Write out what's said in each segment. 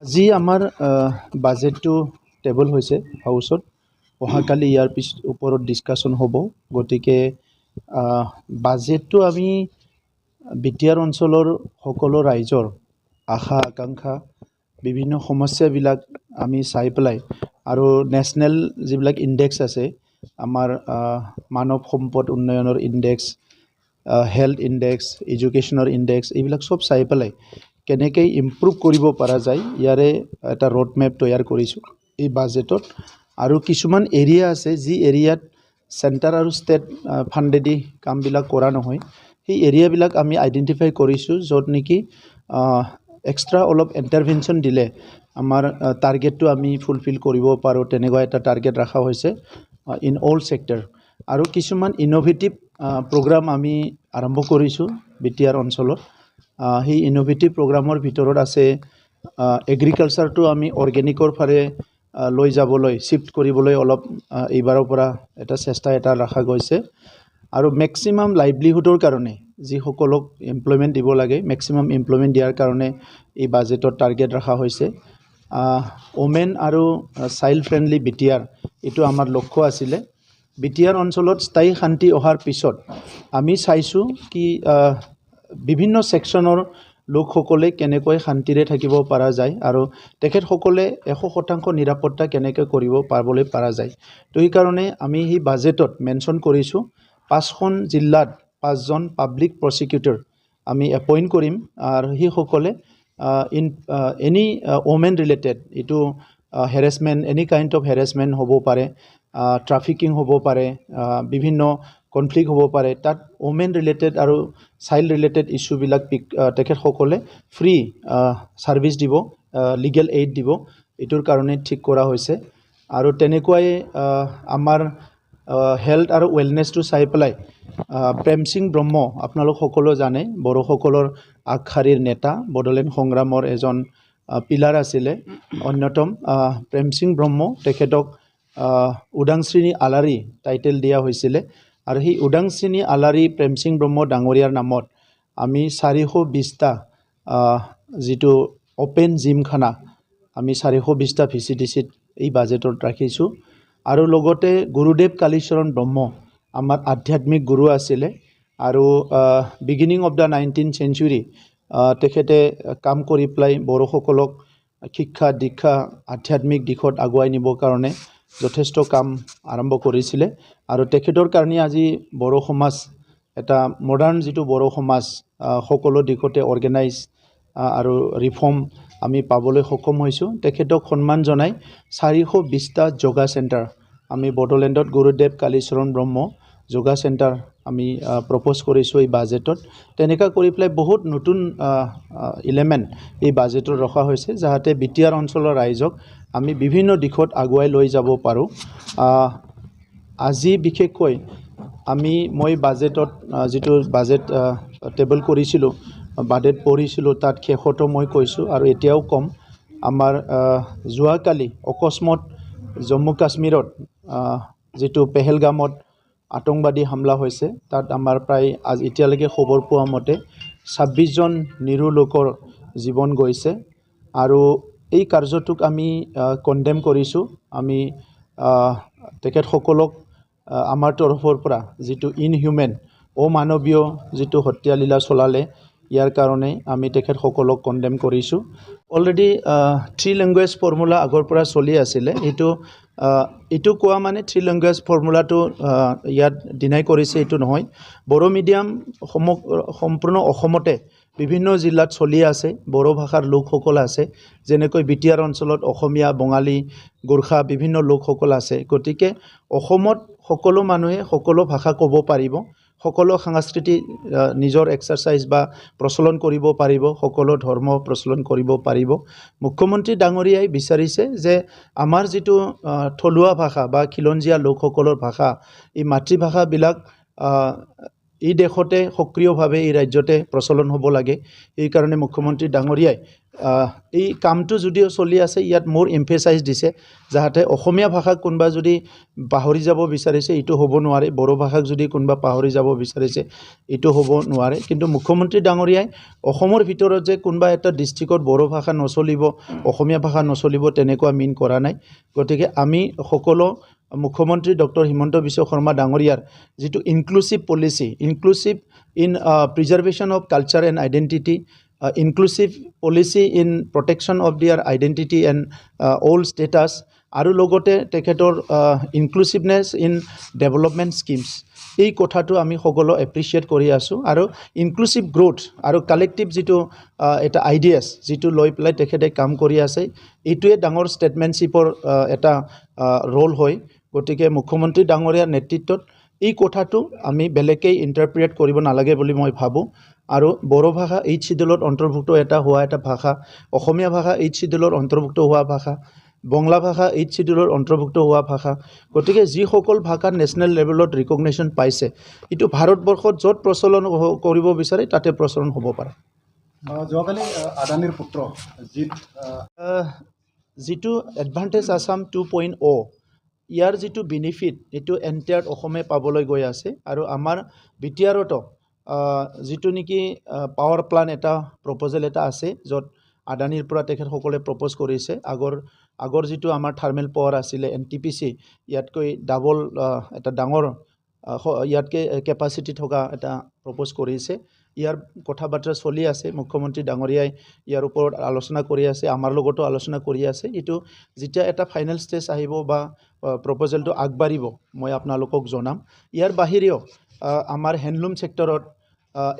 আজি আমাৰ বাজেটটো টেবল হৈছে হাউচত অহাকালি ইয়াৰ ওপৰত ডিছকাশ্যন হ'ব গতিকে বাজেটটো আমি বিটিআৰ অঞ্চলৰ সকলো ৰাইজৰ আশা আকাংক্ষা বিভিন্ন সমস্যাবিলাক আমি চাই পেলাই আৰু নেশ্যনেল যিবিলাক ইণ্ডেক্স আছে আমাৰ মানৱ সম্পদ উন্নয়নৰ ইণ্ডেক্স হেল্থ ইণ্ডেক্স এডুকেশ্যনৰ ইণ্ডেক্স এইবিলাক চব চাই পেলাই কেনেকৈ ইম্প্ৰুভ কৰিব পৰা যায় ইয়াৰে এটা ৰোড মেপ তৈয়াৰ কৰিছোঁ এই বাজেটত আৰু কিছুমান এৰিয়া আছে যি এৰিয়াত চেণ্টাৰ আৰু ষ্টেট ফাণ্ডেদি কামবিলাক কৰা নহয় সেই এৰিয়াবিলাক আমি আইডেণ্টিফাই কৰিছোঁ য'ত নেকি এক্সট্ৰা অলপ ইণ্টাৰভেনশ্যন দিলে আমাৰ টাৰ্গেটটো আমি ফুলফিল কৰিব পাৰোঁ তেনেকুৱা এটা টাৰ্গেট ৰখা হৈছে ইন অল ছেক্টৰ আৰু কিছুমান ইন'ভেটিভ প্ৰগ্ৰাম আমি আৰম্ভ কৰিছোঁ বিটিআৰ অঞ্চলত সেই ইন'ভেটিভ প্ৰগ্ৰামৰ ভিতৰত আছে এগ্ৰিকালচাৰটো আমি অৰ্গেনিকৰ ফালে লৈ যাবলৈ শ্বিফ্ট কৰিবলৈ অলপ এইবাৰৰ পৰা এটা চেষ্টা এটা ৰখা গৈছে আৰু মেক্সিমাম লাইভলিহুডৰ কাৰণে যিসকলক এমপ্লয়মেণ্ট দিব লাগে মেক্সিমাম এমপ্লয়মেণ্ট দিয়াৰ কাৰণে এই বাজেটত টাৰ্গেট ৰখা হৈছে ওমেন আৰু চাইল্ড ফ্ৰেণ্ডলি বিটিআৰ এইটো আমাৰ লক্ষ্য আছিলে বিটিআৰ অঞ্চলত স্থায়ী শান্তি অহাৰ পিছত আমি চাইছোঁ কি বিভিন্ন ছেকশ্যনৰ লোকসকলে কেনেকৈ শান্তিৰে থাকিব পৰা যায় আৰু তেখেতসকলে 100% নিৰাপত্তা কেনেকৈ কৰিব পাবলৈ পৰা যায় তো সেইকাৰণে আমি সেই বাজেটত মেনশ্যন কৰিছোঁ 5খন জিলাত 5জন পাব্লিক প্ৰচিকিউটৰ আমি এপইণ্ট কৰিম আৰু সেইসকলে এনি ওমেন ৰিলেটেড এইটো harassment any kind of harassment হ'ব পাৰে ট্ৰাফিকিং হ'ব পাৰে বিভিন্ন কনফ্লিক্ট হ'ব পাৰে তাত ওমেন ৰিলেটেড আৰু চাইল্ড ৰিলেটেড ইছ্যুবিলাক তেখেতসকলে ফ্ৰী ছাৰ্ভিচ দিব লিগেল এইড দিব এইটোৰ কাৰণে ঠিক কৰা হৈছে আৰু তেনেকুৱাই আমাৰ হেল্থ আৰু ৱেলনেছটো চাই পেলাই প্ৰেম সিং ব্ৰহ্ম আপোনালোক সকলো জানে বড়োসকলৰ আগশাৰীৰ নেতা বড়োলেণ্ড সংগ্ৰামৰ এজন পিলাৰ আছিলে অন্যতম প্ৰেম সিং ব্ৰহ্ম তেখেতক উদাংশ্ৰেণী আলাৰী টাইটেল দিয়া হৈছিলে আৰু সেই উদাংশ্ৰেণী আলাৰী প্ৰেম সিং ব্ৰহ্ম ডাঙৰীয়াৰ নামত আমি 420টা যিটো অপেন জিমখানা আমি 420টা ভিচিডিচিত এই বাজেটত ৰাখিছোঁ আৰু লগতে গুৰুদেৱ কালীচৰণ ব্ৰহ্ম আমাৰ আধ্যাত্মিক গুৰু আছিলে আৰু beginning of the 19th century তেখেতে কাম কৰি পেলাই বড়োসকলক শিক্ষা দীক্ষা আধ্যাত্মিক দিশত আগুৱাই নিবৰ কাৰণে যথেষ্ট কাম আৰম্ভ কৰিছিলে আৰু তেখেতৰ কাৰণে আজি বড়ো সমাজ এটা মডাৰ্ণ যিটো বড়ো সমাজ সকলো দিশতে অৰ্গেনাইজ আৰু ৰিফৰ্ম আমি পাবলৈ সক্ষম হৈছোঁ তেখেতক সন্মান জনাই 420টা যোগা চেণ্টাৰ আমি বড়োলেণ্ডত গুৰুদেৱ কালীচৰণ ব্ৰহ্ম যোগা চেণ্টাৰ আমি প্ৰপ'জ কৰিছোঁ এই বাজেটত তেনেকুৱা কৰি পেলাই বহুত নতুন এলিমেণ্ট এই বাজেটত ৰখা হৈছে যাতে বিটিআৰ অঞ্চলৰ ৰাইজক আমি বিভিন্ন দিশত আগুৱাই লৈ যাব পাৰোঁ আজি বিশেষকৈ মই বাজেটত যিটো বাজেট টেবল কৰিছিলোঁ বাজেট পঢ়িছিলোঁ তাত শেষতো মই কৈছোঁ আৰু এতিয়াও ক'ম আমাৰ যোৱাকালি অকস্মাত জম্মু কাশ্মীৰত যিটো পেহেলগামত আতংকবাদী হামলা হৈছে তাত আমাৰ প্ৰায় এতিয়ালৈকে খবৰ পোৱা মতে 26জন নিৰু লোকৰ জীৱন গৈছে আৰু এই কাৰ্যটোক আমি কণ্ডেম কৰিছোঁ আমি তেখেতসকলক আমাৰ তৰফৰ পৰা যিটো ইনহিউমেন অমানৱীয় যিটো হত্যালীলা চলালে ইয়াৰ কাৰণে আমি তেখেতসকলক কণ্ডেম কৰিছোঁ অলৰেডি 3 লেংগুৱেজ ফৰ্মুলা আগৰ পৰা চলি আছিলে এইটো কোৱা মানে 3 লেংগুৱেজ ফৰ্মুলাটো ইয়াত ডিনাই কৰিছে এইটো নহয় বড়ো মিডিয়াম সম্পূৰ্ণ অসমতে বিভিন্ন জিলাত চলি আছে বড়ো ভাষাৰ লোকসকল আছে যেনেকৈ বিটিআৰ অঞ্চলত অসমীয়া বঙালী গোৰ্খা বিভিন্ন লোকসকল আছে গতিকে অসমত সকলো মানুহে সকলো ভাষা ক'ব পাৰিব সকলো সাংস্কৃতিক নিজৰ এক্সাৰচাইজ বা প্ৰচলন কৰিব পাৰিব সকলো ধৰ্ম প্ৰচলন কৰিব পাৰিব মুখ্যমন্ত্ৰী ডাঙৰীয়াই বিচাৰিছে যে আমাৰ যিটো থলুৱা ভাষা বা খিলঞ্জীয়া লোকসকলৰ ভাষা এই মাতৃভাষাবিলাক এই দেশতে সক্ৰিয়ভাৱে এই ৰাজ্যতে প্ৰচলন হ'ব লাগে এইকাৰণে মুখ্যমন্ত্ৰী ডাঙৰীয়াই এই কামটো যদিও চলি আছে ইয়াত মোৰ এম্ফেচাইজ দিছে যাতে অসমীয়া ভাষাক কোনোবা যদি পাহৰি যাব বিচাৰিছে এইটো হ'ব নোৱাৰে বড়ো ভাষাক যদি কোনোবা পাহৰি যাব বিচাৰিছে এইটো হ'ব নোৱাৰে কিন্তু মুখ্যমন্ত্ৰী ডাঙৰীয়াই অসমৰ ভিতৰত যে কোনোবা এটা ডিষ্ট্ৰিক্টত বড়ো ভাষা নচলিব অসমীয়া ভাষা নচলিব তেনেকুৱা মিন কৰা নাই গতিকে আমি সকলো মুখ্যমন্ত্ৰী ডক্টৰ হিমন্ত বিশ্ব শৰ্মা ডাঙৰীয়াৰ যেটো inclusive policy inclusive in preservation of culture and identity inclusive policy in protection of দিয়াৰ আইডেন্টিটি এণ্ড অল ষ্টেটাছ আৰু লগতে তেখেতৰ ইনক্লুসিভনেছ ইন ডেভেলপমেণ্ট স্কিমছ এই কথাটো আমি সকলো এপ্ৰিচিয়েট কৰি আছোঁ আৰু ইনক্লুসিভ গ্ৰোথ আৰু কালেক্টিভ যেটো এটা আইডিয়াছ যেটো লৈ পেলাই তেখেতে কাম কৰি আছে এইটোৱে ডাঙৰ ষ্টেটমেণ্টশ্বিপৰ এটা ৰোল হয় গতিকে মুখ্যমন্ত্ৰী ডাঙৰীয়াৰ নেতৃত্বত এই কথাটো আমি বেলেগকৈ ইণ্টাৰপ্ৰিট কৰিব নালাগে বুলি মই ভাবোঁ আৰু বড়ো ভাষা এইচ শিডিউলত অন্তৰ্ভুক্ত হোৱা এটা ভাষা অসমীয়া ভাষা এইচ শিডিউলত অন্তৰ্ভুক্ত হোৱা ভাষা বঙলা ভাষা এইচ শিডিউলত অন্তৰ্ভুক্ত হোৱা ভাষা গতিকে যিসকল ভাষা নেশ্যনেল লেভেলত ৰিকগনিশ্যন পাইছে এইটো ভাৰতবৰ্ষত য'ত প্ৰচলন কৰিব বিচাৰে তাতে প্ৰচলন হ'ব পাৰে যোৱাকালি আদানীৰ পুত্ৰ যিটো এডভান্টেজ আছাম 2.0 ইয়াৰ যিটো বেনিফিট এইটো এণ্টায়াৰ অসমে পাবলৈ গৈ আছে আৰু আমাৰ বিটিআৰতো যিটো নেকি পাৱাৰ প্লান এটা প্ৰপ'জেল এটা আছে য'ত আদানীৰ পৰা তেখেতসকলে প্ৰপ'জ কৰিছে আগৰ যিটো আমাৰ থাৰ্মেল পাৱাৰ আছিলে NTPC ইয়াতকৈ ডাবল এটা ডাঙৰ ইয়াতকৈ কেপাচিটি থকা এটা প্ৰপ'জ কৰিছে ইয়াৰ কথা বাৰ্তা চলি আছে মুখ্যমন্ত্ৰী ডাঙৰীয়াই ইয়াৰ ওপৰত আলোচনা কৰি আছে আমাৰ লগতো আলোচনা কৰি আছে এইটো যেতিয়া এটা ফাইনেল ষ্টেজ আহিব বা প্ৰপ'জেলটো আগবাঢ়িব মই আপোনালোকক জনাম ইয়াৰ বাহিৰেও আমাৰ হেণ্ডলুম ছেক্টৰত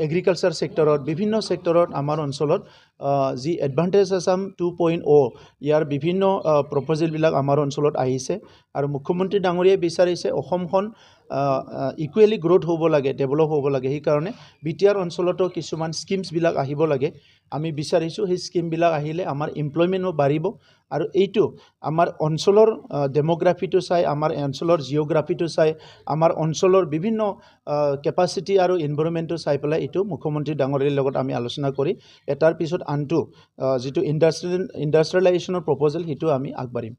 এগ্ৰিকালচাৰ ছেক্টৰত বিভিন্ন ছেক্টৰত আমাৰ অঞ্চলত যি এডভান্টেজ আছাম 2.0 ইয়াৰ বিভিন্ন প্ৰপ'জেলবিলাক আমাৰ অঞ্চলত আহিছে আৰু মুখ্যমন্ত্ৰী ডাঙৰীয়াই বিচাৰিছে অসমখন ইকুৱেলি গ্ৰোথ হ'ব লাগে ডেভেলপ হ'ব লাগে সেইকাৰণে বিটিআৰ অঞ্চলতো কিছুমান স্কিমছবিলাক আহিব লাগে আমি বিচাৰিছোঁ সেই স্কিমবিলাক আহিলে আমাৰ এমপ্লয়মেণ্টো বাঢ়িব আৰু এইটো আমাৰ অঞ্চলৰ ডেমোগ্ৰাফিটো চাই আমাৰ অঞ্চলৰ জিঅ'গ্ৰাফিটো চাই আমাৰ অঞ্চলৰ বিভিন্ন কেপাচিটি আৰু এনভাইৰনমেণ্টটো চাই পেলাই এইটো মুখ্যমন্ত্ৰী ডাঙৰীয়াৰ লগত আমি আলোচনা কৰি এটাৰ পিছত আনটো যিটো ইণ্ডাষ্ট্ৰিয়েলাইজেশ্যনৰ প্ৰপ'জেল সেইটো আমি আগবাঢ়িম